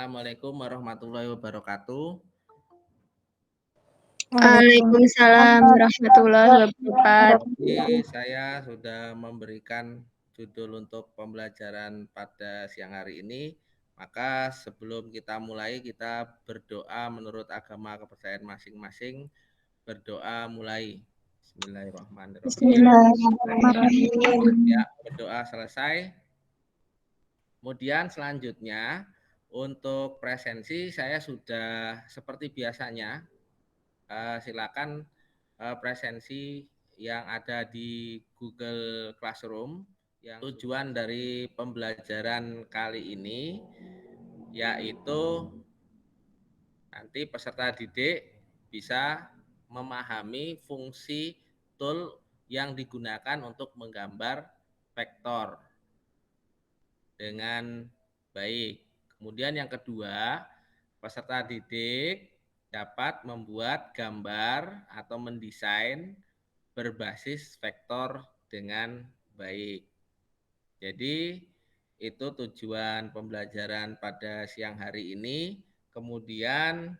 Assalamualaikum warahmatullahi wabarakatuh. Waalaikumsalam warahmatullahi wabarakatuh. Jadi saya sudah memberikan judul untuk pembelajaran pada siang hari ini. Maka sebelum kita mulai, kita berdoa menurut agama kepercayaan masing-masing. Berdoa mulai. Bismillahirrahmanirrahim. Bismillahirrahmanirrahim. Ya, berdoa selesai. Kemudian selanjutnya untuk presensi saya sudah seperti biasanya. Silakan presensi yang ada di Google Classroom. Yang tujuan dari pembelajaran kali ini yaitu nanti peserta didik bisa memahami fungsi tool yang digunakan untuk menggambar vektor dengan baik. Kemudian yang kedua, peserta didik dapat membuat gambar atau mendesain berbasis vektor dengan baik. Jadi itu tujuan pembelajaran pada siang hari ini. Kemudian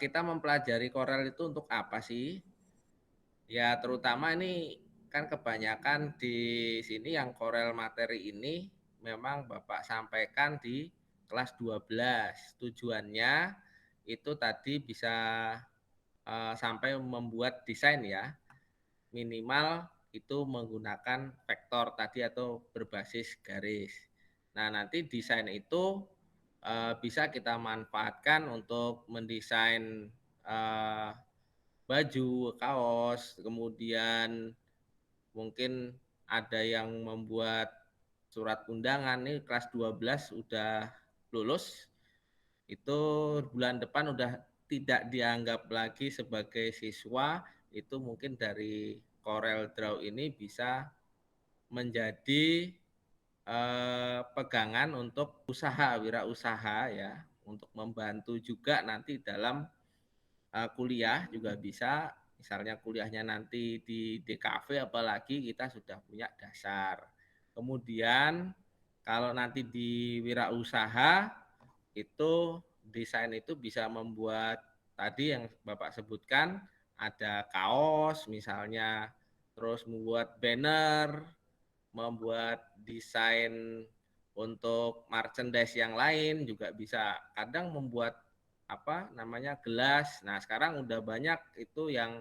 kita mempelajari Corel itu untuk apa sih? Ya terutama ini kan kebanyakan di sini yang Corel materi ini memang Bapak sampaikan di kelas 12. Tujuannya itu tadi bisa sampai membuat desain ya. Minimal itu menggunakan vektor tadi atau berbasis garis. Nah, nanti desain itu bisa kita manfaatkan untuk mendesain baju, kaos, kemudian mungkin ada yang membuat surat undangan nih kelas 12 udah lulus, itu bulan depan udah tidak dianggap lagi sebagai siswa, itu mungkin dari Corel Draw ini bisa menjadi pegangan untuk usaha, wirausaha ya, untuk membantu juga nanti dalam kuliah juga bisa, misalnya kuliahnya nanti di DKV apalagi kita sudah punya dasar. Kemudian kalau nanti di wirausaha itu desain itu bisa membuat tadi yang Bapak sebutkan ada kaos misalnya, terus membuat banner, membuat desain untuk merchandise yang lain juga bisa. Kadang membuat apa namanya gelas. Nah, sekarang udah banyak itu yang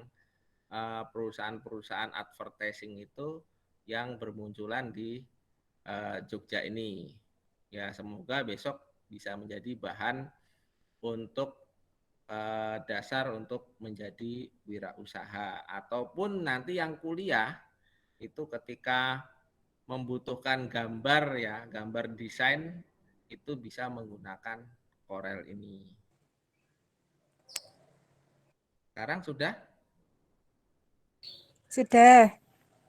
perusahaan-perusahaan advertising itu yang bermunculan di Jogja ini. Ya, semoga besok bisa menjadi bahan untuk dasar untuk menjadi wirausaha ataupun nanti yang kuliah itu ketika membutuhkan gambar ya, gambar desain itu bisa menggunakan Corel ini. Sekarang sudah? Sudah.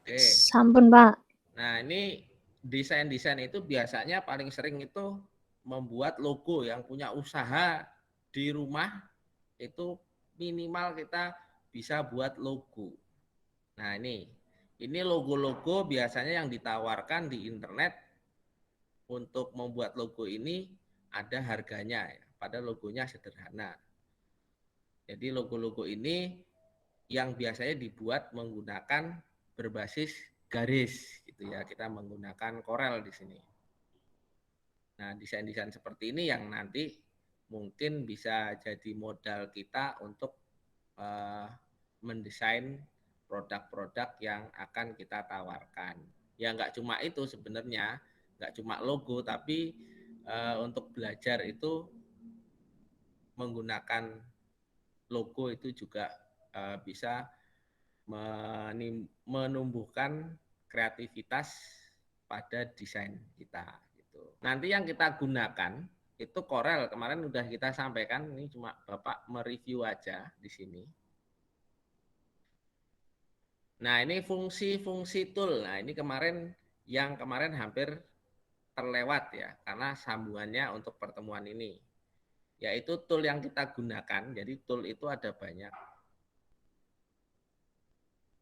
Oke. Sampun, Pak. Nah, ini desain-desain itu biasanya paling sering itu membuat logo yang punya usaha di rumah itu minimal kita bisa buat logo. Nah, ini logo-logo biasanya yang ditawarkan di internet untuk membuat logo ini ada harganya ya, padahal logonya sederhana. Jadi logo-logo ini yang biasanya dibuat menggunakan berbasis garis gitu ya. Kita menggunakan Corel di sini. Nah, desain-desain seperti ini yang nanti mungkin bisa jadi modal kita untuk mendesain produk-produk yang akan kita tawarkan. Ya nggak cuma itu sebenarnya, nggak cuma logo, tapi untuk belajar itu menggunakan logo itu juga bisa menumbuhkan kreativitas pada desain kita gitu. Nanti yang kita gunakan itu Corel, kemarin udah kita sampaikan, ini cuma Bapak mereview aja di sini. Nah, ini fungsi-fungsi tool. Nah, ini kemarin hampir terlewat ya, karena sambungannya untuk pertemuan ini. Yaitu tool yang kita gunakan, jadi tool itu ada banyak.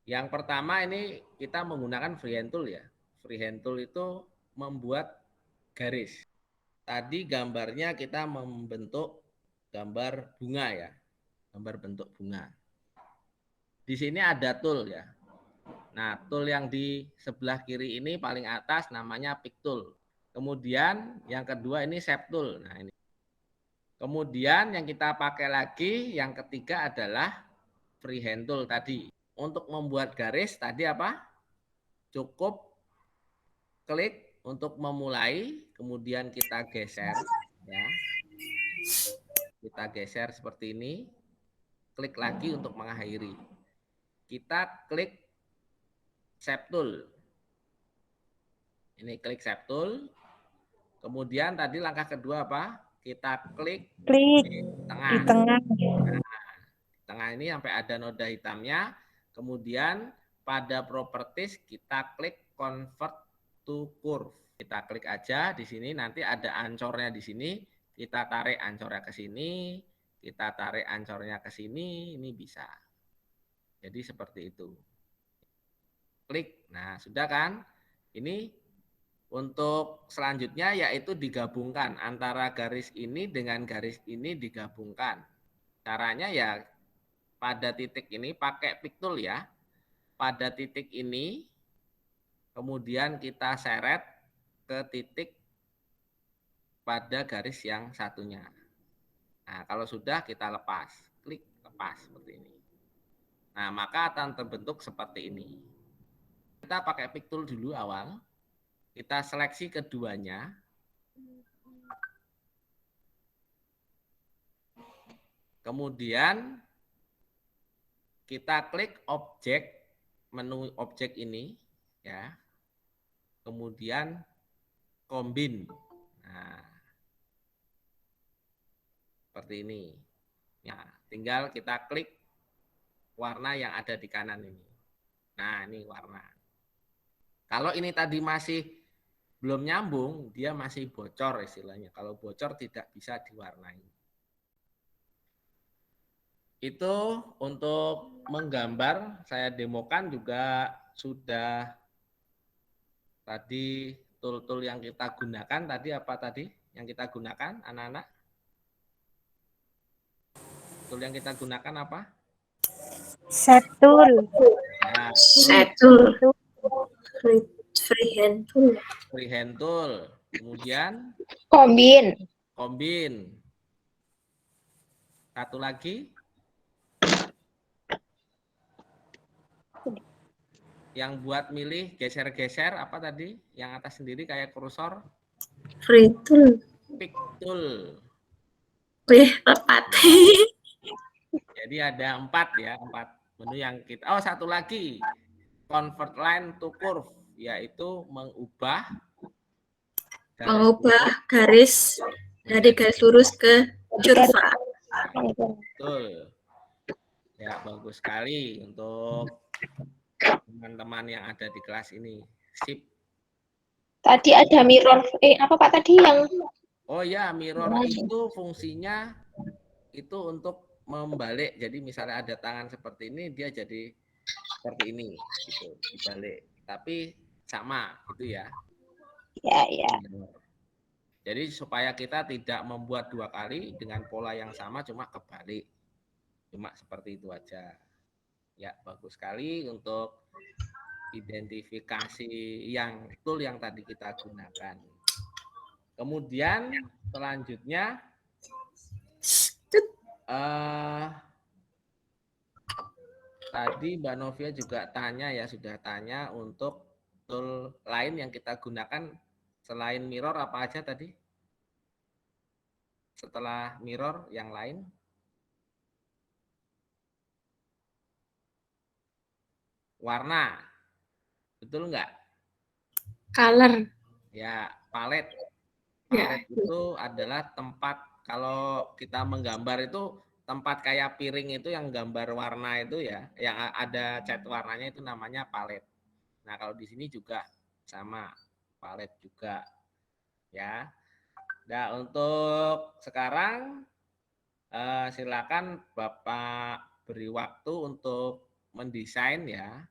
Yang pertama ini kita menggunakan freehand tool ya. Freehand tool itu membuat garis. tadi gambarnya kita membentuk gambar bunga ya. Gambar bentuk bunga. Di sini ada tool ya. Nah, tool yang di sebelah kiri ini paling atas namanya pick tool. Kemudian yang kedua ini shape tool. Nah, ini. Kemudian yang kita pakai lagi yang ketiga adalah freehand tool tadi. Untuk membuat garis tadi apa? Cukup klik untuk memulai, kemudian kita geser ya. Kita geser seperti ini. Klik lagi untuk mengakhiri. Kita klik shape tool. Ini klik shape tool. Kemudian tadi langkah kedua apa? Kita klik di tengah. Di tengah. Nah, di tengah ini sampai ada noda hitamnya. Kemudian pada properties kita klik convert to curve. Kita klik aja di sini, nanti ada ancornya di sini. Kita tarik ancornya ke sini, kita tarik ancornya ke sini, ini bisa. Jadi seperti itu. Klik. Nah, sudah kan? Ini untuk selanjutnya yaitu digabungkan antara garis ini dengan garis ini digabungkan. Caranya ya pada titik ini pakai pick tool ya. Pada titik ini kemudian kita seret ke titik pada garis yang satunya. Nah, kalau sudah kita lepas, klik lepas seperti ini. Nah, maka akan terbentuk seperti ini. Kita pakai pick tool dulu awal. Kita seleksi keduanya. Kemudian kita klik objek, menu objek ini ya. Kemudian combine. Nah, seperti ini. Ya, tinggal kita klik warna yang ada di kanan ini. Nah, ini warna. Kalau ini tadi masih belum nyambung, dia masih bocor istilahnya. Kalau bocor tidak bisa diwarnai. Itu untuk menggambar, saya demokan juga sudah tadi tool-tool yang kita gunakan. Tadi apa tadi yang kita gunakan anak-anak? Tool yang kita gunakan apa? Shape tool. Nah, Shape tool. Freehand tool. Freehand tool. Kemudian combine. Satu lagi. Yang buat milih geser-geser apa tadi? Yang atas sendiri kayak kursor. Free tool. Pick tool. Tepat. Jadi ada 4 ya, 4 menu yang kita. Oh, satu lagi. Convert line to curve, yaitu mengubah garis dari garis lurus ke curva. Ya, betul. Ya, bagus sekali untuk teman-teman yang ada di kelas ini. Sip. Tadi ada mirror, apa Pak tadi yang? Oh ya, mirror itu fungsinya itu untuk membalik. Jadi misalnya ada tangan seperti ini, dia jadi seperti ini, gitu, dibalik. Tapi sama, gitu ya. Ya. Jadi supaya kita tidak membuat 2 kali dengan pola yang sama, cuma kebalik. Cuma seperti itu aja. Ya, bagus sekali untuk identifikasi yang tool yang tadi kita gunakan. Kemudian selanjutnya tadi Mbak Novia juga tanya ya, sudah tanya untuk tool lain yang kita gunakan selain mirror apa aja tadi? Setelah mirror yang lain? Warna. Betul enggak? Color. Ya, palet. Palet itu adalah tempat kalau kita menggambar itu tempat kayak piring itu yang gambar warna itu ya, yang ada cat warnanya itu namanya palet. Nah, kalau di sini juga sama, palet juga. Ya. Nah, untuk sekarang silakan Bapak beri waktu untuk mendesain ya.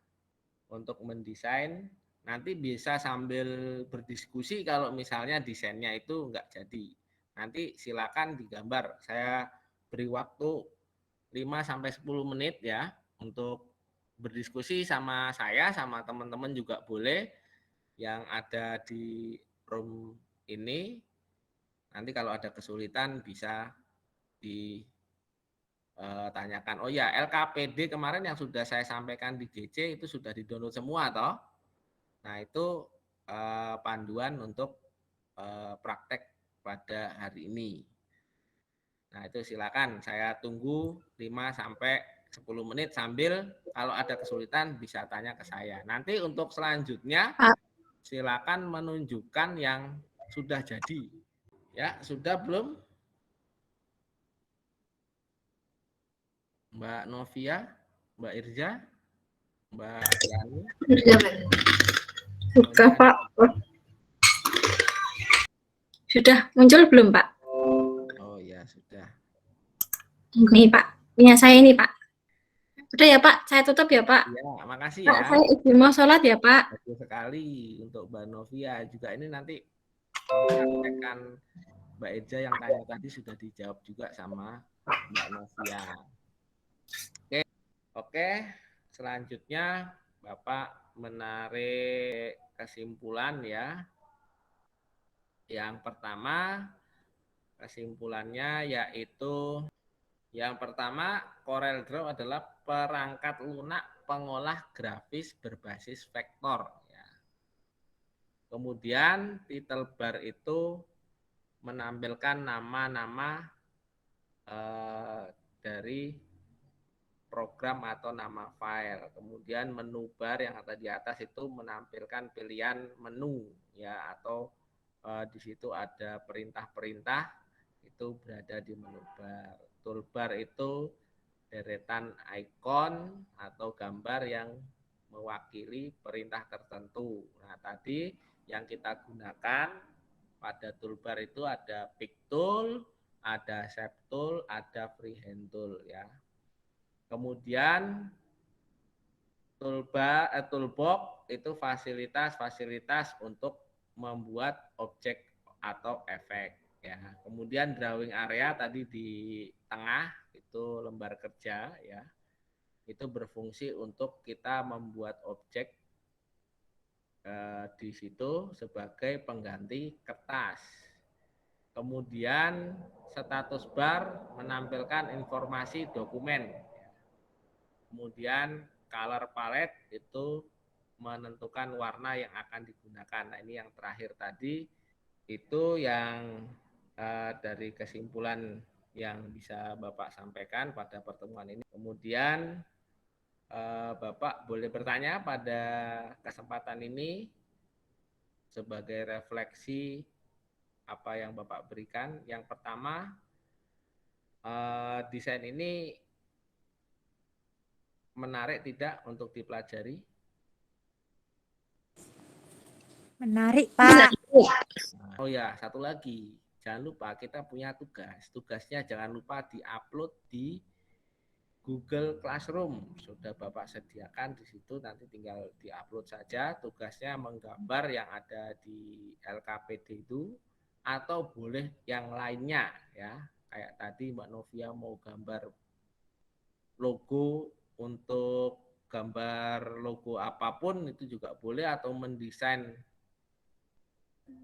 Untuk mendesain Nanti bisa sambil berdiskusi kalau misalnya desainnya itu enggak jadi. Nanti silakan digambar. Saya beri waktu 5-10 menit ya untuk berdiskusi sama saya, sama teman-teman juga boleh yang ada di room ini. Nanti kalau ada kesulitan bisa ditanyakan. Oh ya, LKPD kemarin yang sudah saya sampaikan di GC itu sudah di-download semua toh. Nah, itu panduan untuk praktek pada hari ini. Nah, itu silakan saya tunggu 5-10 menit sambil kalau ada kesulitan bisa tanya ke saya. Nanti untuk selanjutnya silakan menunjukkan yang sudah jadi. Ya, sudah belum? Mbak Novia, Mbak Irja, Mbak Yani? Sudah, Pak. Sudah muncul belum, Pak? Oh ya, sudah. Nih, Pak. Punya saya ini, Pak. Udah ya, Pak. Saya tutup ya, Pak. Ya, makasih Pak, ya. saya izin mau sholat ya, Pak. Bagus sekali untuk Mbak Novia. Juga ini nanti mempraktekkan Mbak Irja yang tanya tadi sudah dijawab juga sama Mbak Novia. Oke. Selanjutnya Bapak menarik kesimpulan ya. Yang pertama, kesimpulannya yaitu yang pertama, CorelDRAW adalah perangkat lunak pengolah grafis berbasis vektor. Ya. Kemudian title bar itu menampilkan nama-nama dari program atau nama file. Kemudian menu bar yang ada di atas itu menampilkan pilihan menu ya, atau di situ ada perintah-perintah itu berada di menu bar. Toolbar itu deretan ikon atau gambar yang mewakili perintah tertentu. Nah, tadi yang kita gunakan pada toolbar itu ada pick tool, ada shape tool, ada freehand tool ya. Kemudian toolbox itu fasilitas untuk membuat objek atau efek ya. Kemudian drawing area tadi di tengah itu lembar kerja ya. Itu berfungsi untuk kita membuat objek di situ sebagai pengganti kertas. Kemudian status bar menampilkan informasi dokumen. Kemudian color palette itu menentukan warna yang akan digunakan. Nah, ini yang terakhir tadi itu yang dari kesimpulan yang bisa Bapak sampaikan pada pertemuan ini. Kemudian Bapak boleh bertanya pada kesempatan ini sebagai refleksi apa yang Bapak berikan. Yang pertama, desain ini menarik tidak untuk dipelajari? Menarik, Pak. Oh ya, satu lagi. Jangan lupa kita punya tugas. Tugasnya jangan lupa di-upload di Google Classroom. Sudah Bapak sediakan di situ, nanti tinggal di-upload saja. Tugasnya menggambar yang ada di LKPD itu, atau boleh yang lainnya ya. Kayak tadi Mbak Novia mau gambar logo, untuk gambar logo apapun itu juga boleh, atau mendesain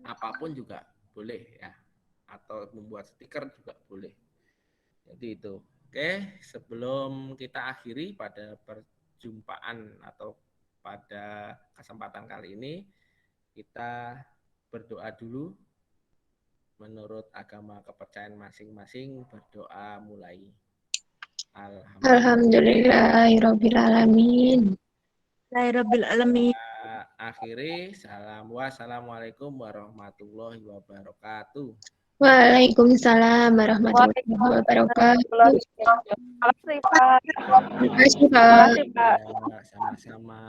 apapun juga boleh ya, atau membuat stiker juga boleh. Jadi itu. Oke, sebelum kita akhiri pada perjumpaan atau pada kesempatan kali ini, kita berdoa dulu. Menurut agama kepercayaan masing-masing, berdoa mulai. Alhamdulillahirabbil alamin. Alhamdulillahirabbil alamin. Akhiri, wassalamualaikum warahmatullahi wabarakatuh. Waalaikumsalam warahmatullahi wabarakatuh. Terima kasih, Pak. Sama-sama.